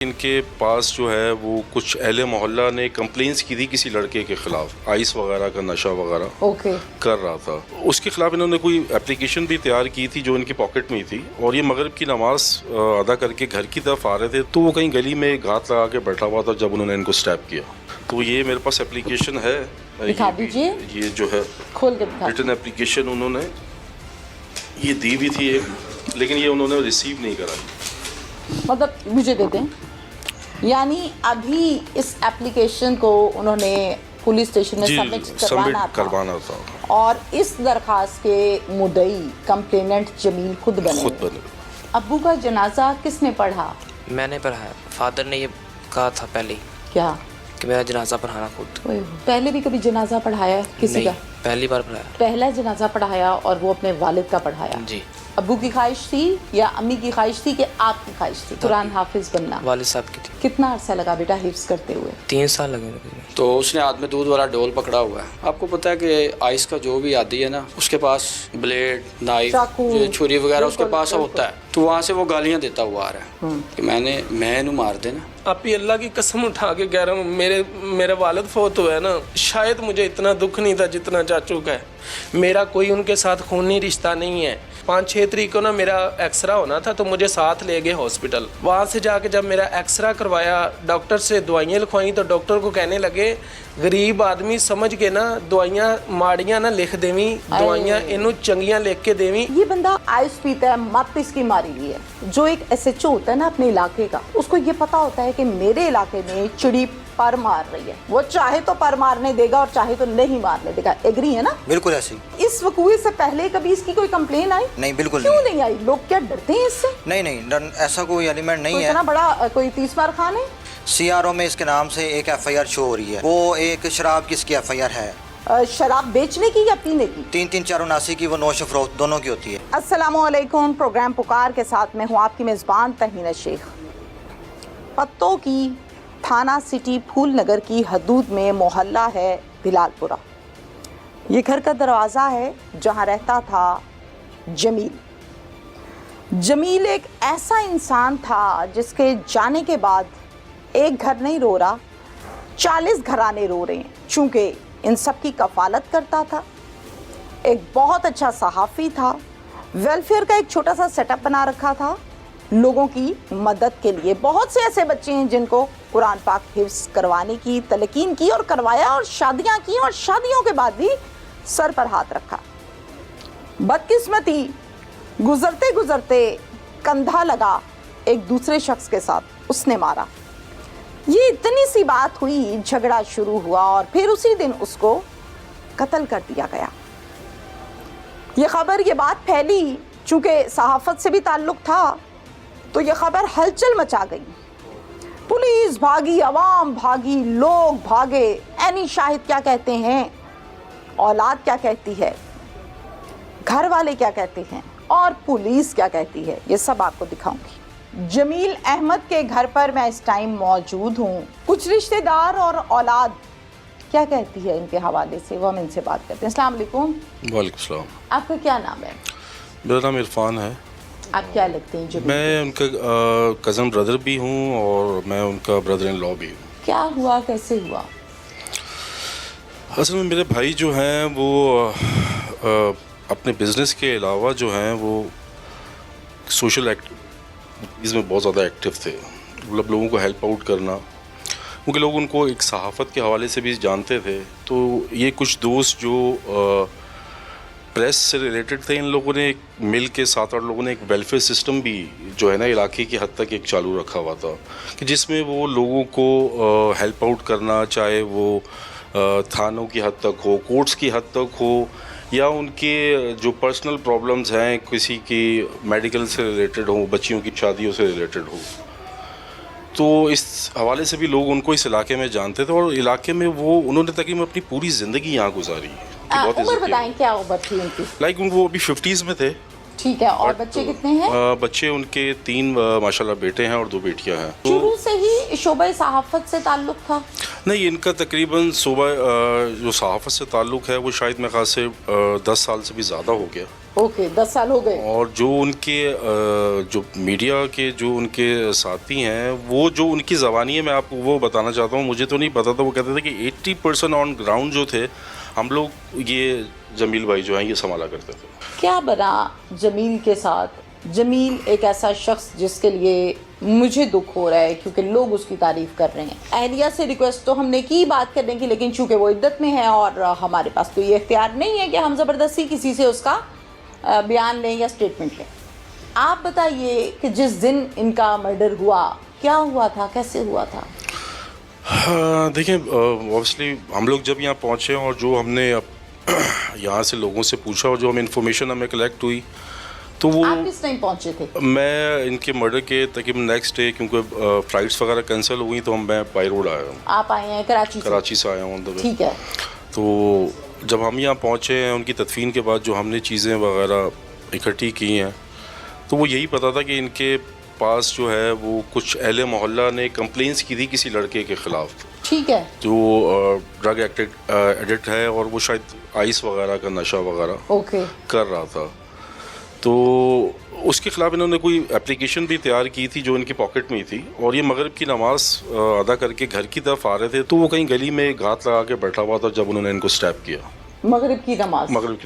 ان کے پاس جو ہے وہ کچھ اہل محلہ نے کمپلینس کی تھی کسی لڑکے کے خلاف، آئس وغیرہ کا نشہ وغیرہ کر رہا تھا. اس کے خلاف انہوں نے کوئی اپلیکیشن بھی تیار کی تھی جو ان کی پاکٹ میں تھی، اور یہ مغرب کی نماز ادا کر کے گھر کی طرف آ رہے تھے تو وہ کہیں گلی میں گھات لگا کے بیٹھا ہوا تھا جب انہوں نے ان کو اسٹیپ کیا. تو یہ میرے پاس اپلیکیشن ہے، دکھا دیجیے. یہ جو ہے کھول کے دکھا. ریٹن اپلیکیشن انہوں نے یہ دی ہوئی تھی ایک، لیکن یہ انہوں نے ریسیو نہیں کرائی. مطلب مجھے دے دیں، یعنی ابھی اس اپلیکیشن کو انہوں نے پولیس اسٹیشن میں سبمٹ کروانا تھا، اور اس درخواست کے مدعی کمپلیننٹ جمیل خود بنے. ابو کا جنازہ کس نے پڑھا؟ میں نے پڑھایا. فادر نے یہ کہا تھا پہلے کیا کہ میرا جنازہ پڑھانا خود. پہلے بھی کبھی جنازہ پڑھایا کسی کا؟ پہلی بار پڑھایا. پہلا جنازہ پڑھایا اور وہ اپنے والد کا پڑھایا. جی. ابو کی خواہش تھی یا امی کی خواہش تھی کہ آپ کی خواہش تھی قرآن حافظ بننا؟ والد صاحب کی تھی. کتنا عرصہ لگا بیٹا حفظ کرتے ہوئے؟ 3 سال لگے. تو اس نے ہاتھ میں دودھ والا ڈول پکڑا ہوا ہے. آپ کو پتا ہے کہ آئس کا جو بھی عادی ہے نا، اس کے پاس بلیڈ، نائف، چھری وغیرہ اس کے پاس ہوتا ہے. تو وہاں سے وہ گالیاں دیتا ہوا آ رہا ہے کہ میں انہوں مار دینا. آپ ہی اللہ کی قسم اٹھا کے کہہ رہا ہوں، میرے والد فوت ہوئے نا، شاید مجھے اتنا دکھ نہیں تھا جتنا چاچو کا ہے. میرا کوئی ان کے ساتھ خونی رشتہ نہیں ہے. 5-6 تاریخ کو نا میرا ایکسرا ہونا تھا تو مجھے ساتھ لے گئے ہاسپٹل. وہاں سے جا کے جب میرا ایکسرا کروایا، ڈاکٹر سے دوائیاں لکھوائیں تو ڈاکٹر کو کہنے لگے غریب آدمی سمجھ کے نا دوائیاں ماڑیاں نہ لکھ دیویں، دوائیاں انہوں چنگیاں لکھ کے دیویں. یہ بندہ آئس پیتا ہے، مت اس کی ماری ہوئی ہے. جو ایک ایس ایچ او ہوتا ہے نا اپنے علاقے کا، اس کو یہ پتا ہوتا ہے کہ میرے علاقے میں چڑی پر مار رہی ہے، وہ چاہے تو پر مارنے دے گا اور چاہے تو نہیں مارنے دے گا. ایگری ہے نا؟ بالکل ایسے ہی. اس وقوع سے پہلے کبھی اس کی کوئی کمپلین آئی؟ نہیں، بالکل کیوں نہیں آئی؟ لوگ کیا ڈرتے ہیں اس سے؟ نہیں، ایسا کوئی ایلیمنٹ نہیں ہے. اتنا بڑا کوئی 30 بار خان ہے. سی آر او میں اس کے نام سے ایک ایف آئی آر شو ہو رہی ہے. وہ ایک شراب کی اس کی ایف آئی آر ہے. شراب بیچنے کی یا پینے کی؟ 3-479 کی، وہ نوش و فروخت دونوں کی ہوتی ہے. السلام علیکم. پروگرام پکار کے ساتھ میں ہوں آپ کی میزبان تہمینہ شیخ. پتوں کی تھانہ سٹی پھول نگر کی حدود میں محلہ ہے بلال پورہ. یہ گھر کا دروازہ ہے جہاں رہتا تھا جمیل. جمیل ایک ایسا انسان تھا جس کے جانے کے بعد ایک گھر نہیں رو رہا، 40 گھرانے رو رہے ہیں، چونکہ ان سب کی کفالت کرتا تھا. ایک بہت اچھا صحافی تھا. ویلفیئر کا ایک چھوٹا سا سیٹ اپ بنا رکھا تھا لوگوں کی مدد کے لیے. بہت سے ایسے بچے ہیں جن کو قرآن پاک حفظ کروانے کی تلقین کی اور کروایا، اور شادیاں کی، اور شادیوں کے بعد بھی سر پر ہاتھ رکھا. بدقسمتی گزرتے گزرتے کندھا لگا ایک دوسرے شخص کے ساتھ، اس نے مارا. یہ اتنی سی بات ہوئی، جھگڑا شروع ہوا اور پھر اسی دن اس کو قتل کر دیا گیا. یہ بات پھیلی، چونکہ صحافت سے بھی تعلق تھا تو یہ خبر ہلچل مچا گئی. پولیس بھاگی، عوام بھاگی، لوگ بھاگے. اینی شاہد کیا کہتے ہیں، اولاد کیا کہتی ہے، گھر والے کیا کہتے ہیں، اور پولیس کیا کہتی ہے، یہ سب آپ کو دکھاؤں گی. جمیل احمد کے گھر پر میں اس ٹائم موجود ہوں. کچھ رشتہ دار اور اولاد کیا کہتی ہے ان کے حوالے سے، وہ ہم ان سے بات کرتے ہیں. السلام علیکم. وعلیکم السلام. آپ کا کیا نام ہے؟ میرا نام عرفان ہے. آپ کیا لگتے ہیں جمیل؟ میں ان کا کزن بردر بھی ہوں اور میں ان کا بردر ان لا بھی ہوں. کیا ہوا، کیسے ہوا؟ اصل میں میرے بھائی جو ہیں وہ اپنے بزنس کے علاوہ جو ہیں وہ سوشل ایکٹیویٹیز میں بہت زیادہ ایکٹیو تھے. مطلب لوگوں کو ہیلپ آؤٹ کرنا، کیونکہ لوگ ان کو ایک صحافت کے حوالے سے بھی جانتے تھے. تو یہ کچھ دوست جو پریس سے ریلیٹڈ تھے، ان لوگوں نے ایک مل کے 7-8 لوگوں نے ایک ویلفیئر سسٹم بھی جو ہے نا علاقے کی حد تک ایک چالو رکھا ہوا تھا، کہ جس میں وہ لوگوں کو ہیلپ آؤٹ کرنا، چاہے وہ تھانوں کی حد تک ہو، کورٹس کی حد تک ہو، یا ان کے جو پرسنل پرابلمز ہیں کسی کی میڈیکل سے ریلیٹڈ ہوں، بچیوں کی شادیوں سے ریلیٹڈ ہو. تو اس حوالے سے بھی لوگ ان کو اس علاقے میں جانتے تھے، اور علاقے میں انہوں نے تقریباً اپنی پوری زندگی یہاں گزاری. عمر بتائیں، کیا عمر تھی ان کی؟ لائک وہ ابھی 50s میں تھے. ٹھیک ہے. اور بچے کتنے ہیں؟ بچے ان کے 3 ماشاءاللہ بیٹے ہیں اور 2 بیٹیاں ہیں. شروع سے ہی شعبہ صحافت سے تعلق تھا؟ نہیں، ان کا تقریباً صوبہ جو صحافت سے تعلق ہے وہ شاید میرے خیال سے 10 سال سے بھی زیادہ ہو گیا. ओके 10 साल हो गए। और जो उनके जो मीडिया के जो उनके साथी हैं, वो जो उनकी ज़बानी है, मैं आपको वो बताना चाहता हूँ, मुझे तो नहीं पता था, वो कहते थे कि 80% ऑन ग्राउंड जो थे हम लोग, ये जमील भाई जो हैं ये संभाला करते थे। क्या बना जमील के साथ? जमील एक ऐसा शख्स जिसके लिए मुझे दुख हो रहा है क्योंकि लोग उसकी तारीफ कर रहे हैं। अहलिया से रिक्वेस्ट तो हमने की बात करने की, लेकिन चूंकि वो इद्दत में है और हमारे पास तो ये इख्तियार नहीं है कि हम ज़बरदस्ती किसी से उसका बयान लें या स्टेटमेंट लें। आप बताइए कि जिस दिन इनका मर्डर हुआ, क्या हुआ था, कैसे हुआ था? हाँ, देखिए ऑब्वियसली हम लोग जब यहाँ पहुँचे और जो हमने यहाँ से लोगों से पूछा और जो हमें इन्फॉर्मेशन हमें कलेक्ट हुई, तो वो आप किस टाइम पहुंचे थे? मैं इनके मर्डर के तकरीबन नेक्स्ट डे, क्योंकि फ्लाइट्स वगैरह कैंसिल हो गई, तो मैं बाई रोड आया हूँ। आप आए हैं कराची से आया हूँ। ठीक है। तो जब हम यहाँ पहुँचे हैं, उनकी तदफीन के बाद जो हमने चीज़ें वगैरह इकट्ठी की हैं, तो वो यही पता था कि इनके पास जो है वो कुछ अहले मोहल्ला ने कंप्लेंट्स की थी किसी लड़के के ख़िलाफ़, ठीक है, जो ड्रग एडिक्ट है और वो शायद आइस वगैरह का नशा वगैरह ओके कर रहा था। तो उसके ख़िलाफ़ इन्होंने कोई एप्लीकेशन भी तैयार की थी जो इनकी पॉकेट में ही थी, और ये मगरिब की नमाज़ अदा करके घर की तरफ आ रहे थे, तो वो कहीं गली में घात लगा के बैठा हुआ था जब उन्होंने इनको स्टैप किया। मगरिब की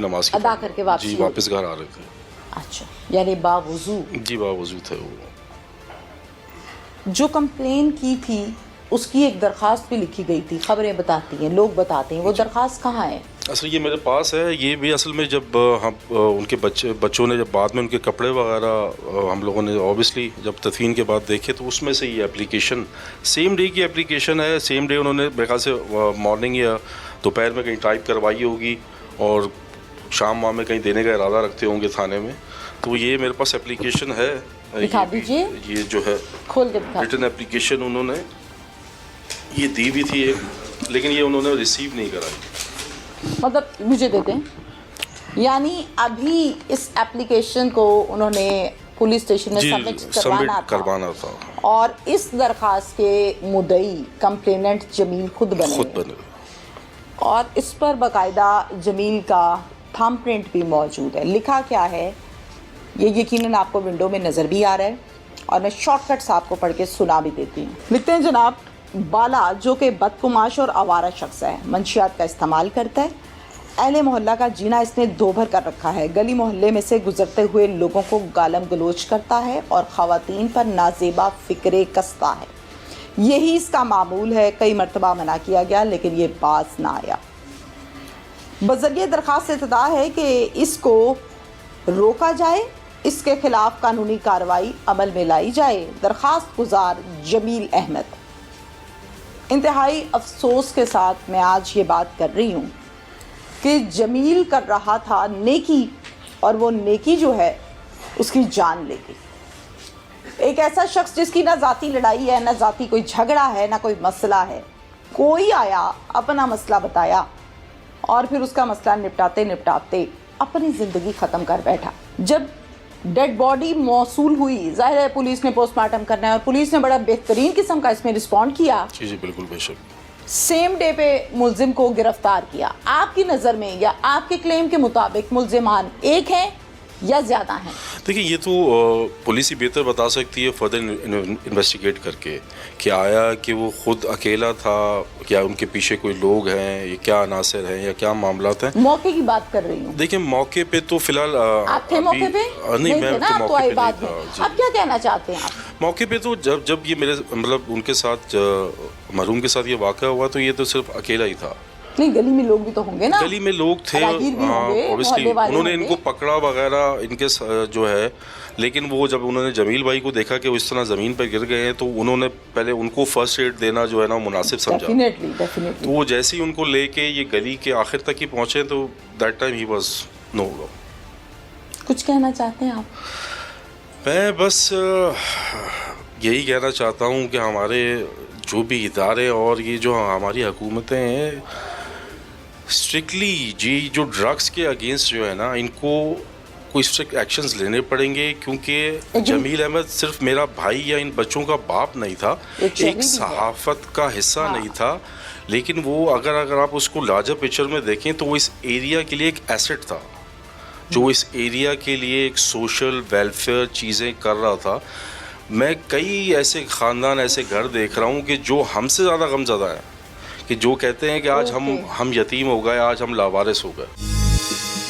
नमाज अदा करके वापसी जी वापस घर आ रहे थे। अच्छा, यानी बावजू? जी बावजू थे वो। जो कंप्लेन की थी उसकी एक दरख्वास्त भी लिखी गई थी, खबरें बताती हैं, लोग बताते हैं, वो दरख्वास्त कहाँ है? असल ये मेरे पास है। ये भी असल में जब हम उनके बच्चों ने जब बाद में उनके कपड़े वगैरह हम लोगों ने ऑब्वियसली जब तदफीन के बाद देखे, तो उसमें से ये एप्लीकेशन सेम डे की एप्लीकेशन है। सेम डे उन्होंने मेरे ख्याल से मॉर्निंग या दोपहर में कहीं टाइप करवाई होगी और शाम वाम में कहीं देने का इरादा रखते होंगे थाने में। तो ये मेरे पास एप्लीकेशन है, दिखा दीजिए। ये जो है खोल के दिखा। रिटन एप्लीकेशन उन्होंने ये दी भी थी एक, लेकिन ये उन्होंने रिसीव नहीं कराई। मतलब मुझे देते हैं, यानी अभी इस एप्लीकेशन को उन्होंने पुलिस स्टेशन में सबमिट करवाना था और इस दरख्वास्त के मुद्दई कंप्लेनेंट जमील खुद बने और इस पर बाकायदा जमील का थंब प्रिंट भी मौजूद है। लिखा क्या है ये यकीनन आपको विंडो में नज़र भी आ रहा है और मैं शॉर्टकट्स आपको पढ़ के सुना भी देती हूँ। लिखते हैं, जनाब बाला जो कि बदकुमाश और आवारा शख्स है, मंशियात का इस्तेमाल करता है, अहले मोहल्ला का जीना इसने दोभर कर रखा है, गली मोहल्ले में से गुजरते हुए लोगों को गालम गलोच करता है और ख़वातीन पर नाजेबा फ़िक्रे कसता है। यही इसका मामूल है। कई मरतबा मना किया गया लेकिन ये बाज ना आया। बज़रिए दरख्वास्त इत्तदा है कि इसको रोका जाए, इसके खिलाफ कानूनी कार्रवाई अमल में लाई जाए। दरख्वास्त गुजार जमील अहमद। इंतहाई अफसोस के साथ मैं आज ये बात कर रही हूँ कि जमील कर रहा था नेकी और वो नेकी जो है उसकी जान ले गई। एक ऐसा शख्स जिसकी ना ज़ाती लड़ाई है, ना ज़ाती कोई झगड़ा है, ना कोई मसला है, कोई आया अपना मसला बताया और फिर उसका मसला निपटाते निपटाते अपनी ज़िंदगी ख़त्म कर बैठा। जब डेड बॉडी मौसूल हुई, जाहिर है पुलिस ने पोस्टमार्टम करना है और पुलिस ने बड़ा बेहतरीन किस्म का इसमें रिस्पॉन्ड किया। जी बिल्कुल बेशक। सेम डे पे मुल्जिम को गिरफ्तार किया। आपकी नज़र में या आपके क्लेम के मुताबिक मुल्जिमान एक हैं या ज़्यादा हैं? देखिए ये तो पुलिस ही बेहतर बता सकती है फर्दर इन्वेस्टिगेट करके कि आया कि वो खुद अकेला था, क्या उनके पीछे कोई लोग हैं, ये क्या अनासर हैं या क्या मामलात हैं। मौके की बात कर रही हूँ। देखिए मौके पे तो फिलहाल आप थे मौके पे? नहीं मैं तो मौके पे नहीं था। अब क्या कहना चाहते हैं आप? मौके पे तो जब ये मेरे मतलब उनके साथ मरहूम के साथ ये वाक़या हुआ तो ये तो सिर्फ अकेला ही था। नहीं, गली में लोग भी तो होंगे ना? गली में लोग थे, ऑब्वियसली उन्होंने इनको पकड़ा वगैरह इनके जो है, लेकिन वो जब उन्होंने जमील भाई को देखा कि वो इस तरह ज़मीन पर गिर गए हैं तो उन्होंने पहले उनको फर्स्ट एड देना जो है ना मुनासिब समझा। डेफिनेटली। तो वो जैसे ही उनको लेके ये गली के आखिर तक ही पहुँचे तो दैट टाइम ही वाज नो। कुछ कहना चाहते हैं आप? मैं बस यही कहना चाहता हूँ कि हमारे जो भी इदारे और ये जो हमारी हुकूमतें हैं स्ट्रिक्टली जी जो ड्रग्स के अगेंस्ट जो है ना इनको कोई स्ट्रिक्ट एक्शंस लेने पड़ेंगे, क्योंकि जमील अहमद सिर्फ मेरा भाई या इन बच्चों का बाप नहीं था, एक सहाफ़त का हिस्सा नहीं था, लेकिन वो अगर आप उसको लार्जर पिक्चर में देखें तो वो इस एरिया के लिए एक एसेट था। جو اس ایریا کے لیے ایک سوشل ویلفیئر چیزیں کر رہا تھا. میں کئی ایسے خاندان ایسے گھر دیکھ رہا ہوں کہ جو ہم سے زیادہ غم زدہ ہیں, کہ جو کہتے ہیں کہ آج ہم یتیم ہو گئے, آج ہم لاوارث ہو گئے.